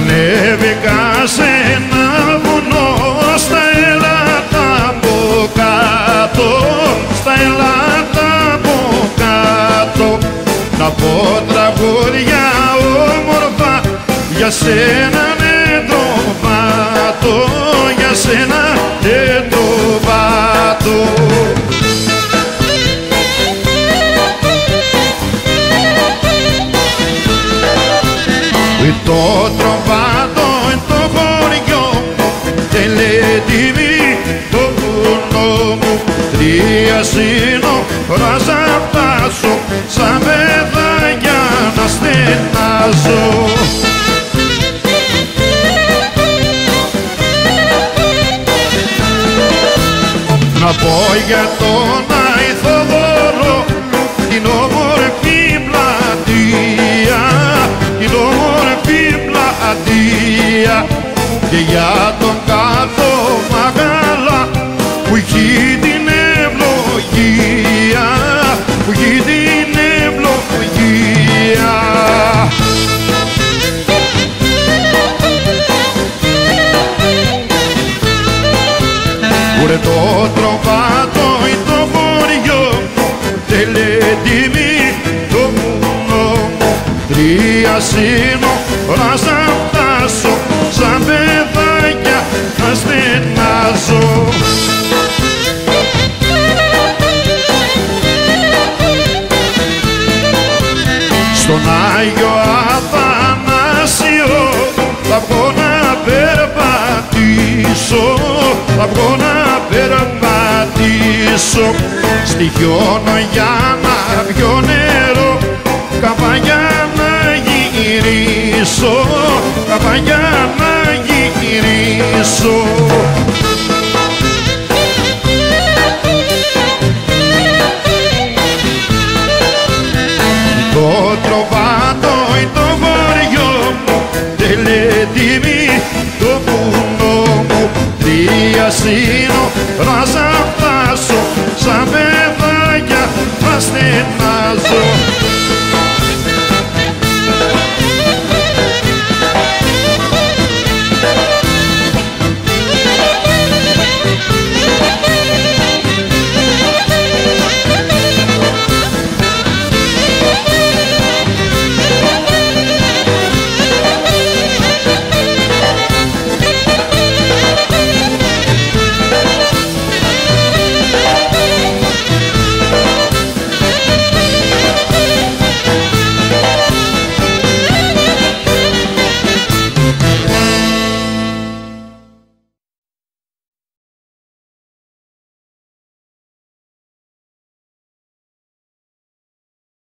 Ανέβηκα σε ένα βουνό, στα έλατα από κάτω, στα έλατα από κάτω, να πω τραγούδια όμορφα για σένα νετροβάτο, για σένα νετροβάτο. Το τροβάτο το χωριό τελετήμι το βουνό μου, τρία σύνορα θα φτάσω, σαν παιδάκια να στενάζω. Να πω για τον Αϊθοδόρο την όμορφη πλατεία, την όμορφη πλατεία, και για τον κάτω μαγάλα που έχει την ευλογία, που έχει την ευλογία. Ουρε το τροβάτο το χωριό τελετήμι το βουνό μου, τρία σύνορα θα φτάσω, σαν παιδάκια να στενάζω. Στον Άγιο Αθανάσιο θα βγω να περπατήσω, θα βγω να περπατήσω, στη χιόνο για να πιω νερό, καπαγιά να γυρίσω, καπαγιά να γυρίσω. Το τροβάτο το χωριό μου τελετήμι το βουνό μου, τρία σύνορα θα φτάσω, σαν παιδάκια να στενάζω.